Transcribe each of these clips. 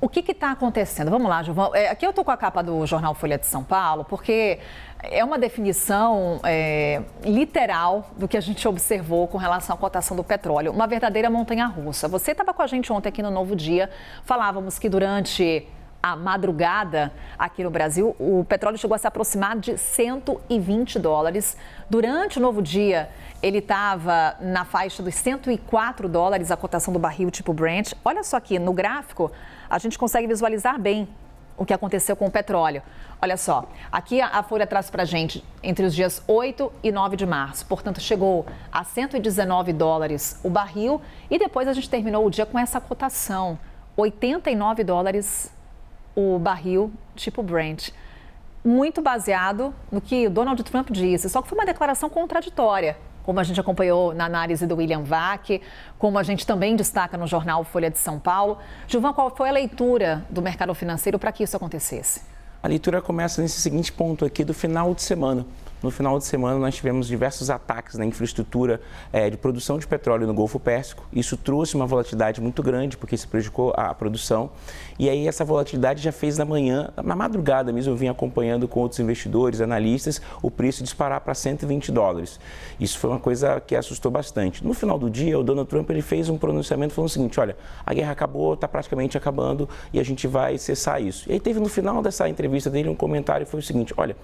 O que está acontecendo? Vamos lá, Gilvan. Aqui eu estou com a capa do jornal Folha de São Paulo, porque é uma definição literal do que a gente observou com relação à cotação do petróleo. Uma verdadeira montanha-russa. Você estava com a gente ontem aqui no Novo Dia, falávamos que durante a madrugada aqui no Brasil, o petróleo chegou a se aproximar de 120 dólares. Durante o Novo Dia, ele estava na faixa dos 104 dólares a cotação do barril tipo Brent. Olha só aqui, no gráfico, a gente consegue visualizar bem o que aconteceu com o petróleo. Olha só, aqui a Folha traz para a gente entre os dias 8 e 9 de março. Portanto, chegou a 119 dólares o barril e depois a gente terminou o dia com essa cotação, 89 dólares o barril tipo Brent. Muito baseado no que o Donald Trump disse, só que foi uma declaração contraditória, como a gente acompanhou na análise do William Vac, como a gente também destaca no jornal Folha de São Paulo. Gilvan, qual foi a leitura do mercado financeiro para que isso acontecesse? A leitura começa nesse seguinte ponto aqui do final de semana. No final de semana, nós tivemos diversos ataques na infraestrutura de produção de petróleo no Golfo Pérsico. Isso trouxe uma volatilidade muito grande, porque isso prejudicou a produção. E aí, essa volatilidade já fez na manhã, na madrugada mesmo, eu vim acompanhando com outros investidores, analistas, o preço disparar para 120 dólares. Isso foi uma coisa que assustou bastante. No final do dia, o Donald Trump ele fez um pronunciamento falando o seguinte: olha, a guerra acabou, está praticamente acabando e a gente vai cessar isso. E aí teve no final dessa entrevista dele um comentário que foi o seguinte: olha,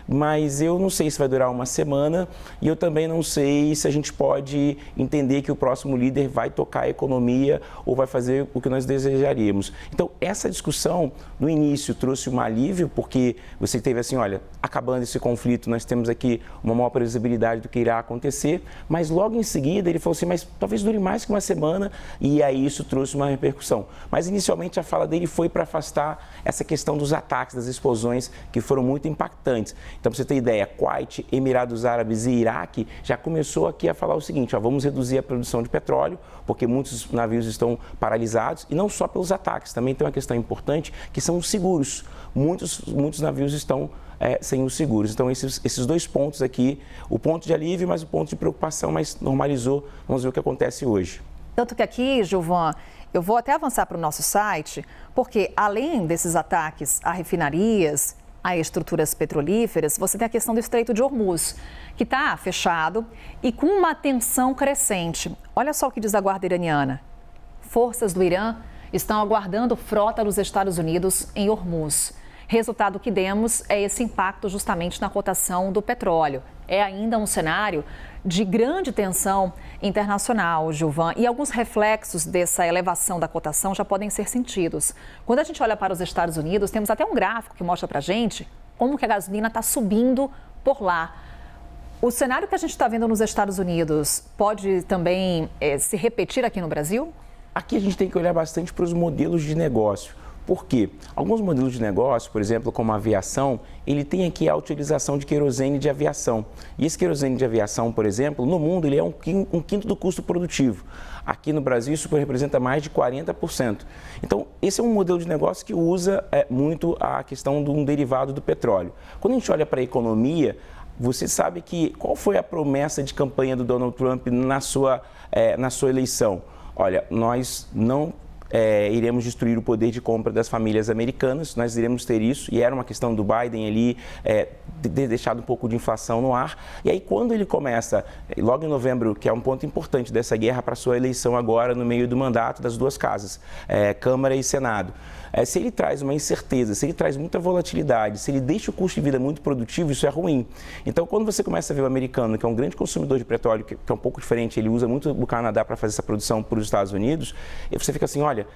mas eu não sei se vai durar uma semana e eu também não sei se a gente pode entender que o próximo líder vai tocar a economia ou vai fazer o que nós desejaríamos. Então, essa discussão, no início, trouxe um alívio, porque você teve assim, olha, acabando esse conflito, nós temos aqui uma maior previsibilidade do que irá acontecer, mas logo em seguida ele falou assim, mas talvez dure mais que uma semana, e aí isso trouxe uma repercussão. Mas inicialmente a fala dele foi para afastar essa questão dos ataques, das explosões, que foram muito impactantes. Então, para você ter ideia, Kuwait, Emirados Árabes e Iraque já começou aqui a falar o seguinte: ó, vamos reduzir a produção de petróleo, porque muitos navios estão paralisados, e não só pelos ataques, também tem uma questão importante, que são os seguros. Muitos navios estão sem os seguros. Então, esses dois pontos aqui, o ponto de alívio, mas o ponto de preocupação, mas normalizou. Vamos ver o que acontece hoje. Tanto que aqui, Gilvan, eu vou até avançar para o nosso site, porque além desses ataques a refinarias, a estruturas petrolíferas, você tem a questão do Estreito de Hormuz, que está fechado e com uma tensão crescente. Olha só o que diz a Guarda Iraniana. Forças do Irã estão aguardando frota dos Estados Unidos em Hormuz. Resultado que demos é esse impacto justamente na cotação do petróleo. É ainda um cenário de grande tensão internacional, Gilvan, e alguns reflexos dessa elevação da cotação já podem ser sentidos. Quando a gente olha para os Estados Unidos, temos até um gráfico que mostra para a gente como que a gasolina está subindo por lá. O cenário que a gente está vendo nos Estados Unidos pode também se repetir aqui no Brasil? Aqui a gente tem que olhar bastante para os modelos de negócio. Por quê? Alguns modelos de negócio, por exemplo, como a aviação, ele tem aqui a utilização de querosene de aviação. E esse querosene de aviação, por exemplo, no mundo ele é um quinto do custo produtivo. Aqui no Brasil isso representa mais de 40%. Então, esse é um modelo de negócio que usa muito a questão de um derivado do petróleo. Quando a gente olha para a economia, você sabe que qual foi a promessa de campanha do Donald Trump na sua eleição? Olha, nós não iremos destruir o poder de compra das famílias americanas, nós iremos ter isso, e era uma questão do Biden ali ter deixado um pouco de inflação no ar. E aí quando ele começa, logo em novembro, que é um ponto importante dessa guerra para a sua eleição agora, no meio do mandato das duas casas, Câmara e Senado, se ele traz uma incerteza, se ele traz muita volatilidade, se ele deixa o custo de vida muito produtivo, isso é ruim. Então, quando você começa a ver o americano, que é um grande consumidor de petróleo, que é um pouco diferente, ele usa muito o Canadá para fazer essa produção para os Estados Unidos, e você fica assim, olha,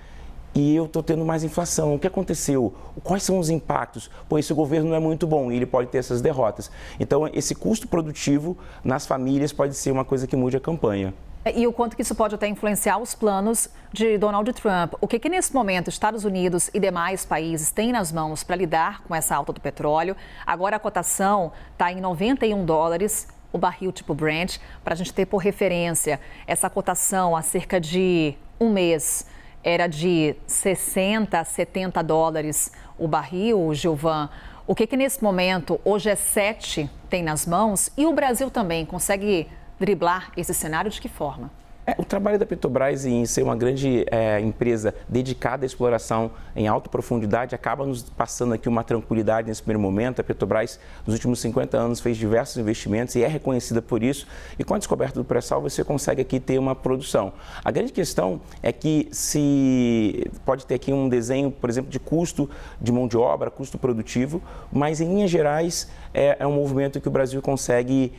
e eu estou tendo mais inflação, o que aconteceu? Quais são os impactos? Pô, esse governo não é muito bom e ele pode ter essas derrotas. Então, esse custo produtivo nas famílias pode ser uma coisa que mude a campanha. E o quanto que isso pode até influenciar os planos de Donald Trump. O que nesse momento Estados Unidos e demais países têm nas mãos para lidar com essa alta do petróleo? Agora a cotação está em 91 dólares, o barril tipo Brent. Para a gente ter por referência, essa cotação há cerca de um mês era de 60 a 70 dólares o barril, Gilvan. O que nesse momento, hoje é 7, tem nas mãos? E o Brasil também consegue driblar esse cenário de que forma? O trabalho da Petrobras em ser uma grande empresa dedicada à exploração em alta profundidade acaba nos passando aqui uma tranquilidade nesse primeiro momento. A Petrobras, nos últimos 50 anos, fez diversos investimentos e é reconhecida por isso. E com a descoberta do pré-sal, você consegue aqui ter uma produção. A grande questão é que se pode ter aqui um desenho, por exemplo, de custo de mão de obra, custo produtivo, mas em linhas gerais é um movimento que o Brasil consegue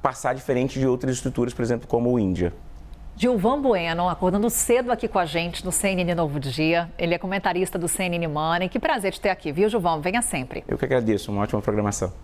passar diferente de outras estruturas, por exemplo, como o Índia. Gilvan Bueno, acordando cedo aqui com a gente no CNN Novo Dia. Ele é comentarista do CNN Money. Que prazer te ter aqui, viu, Gilvan? Venha sempre. Eu que agradeço. Uma ótima programação.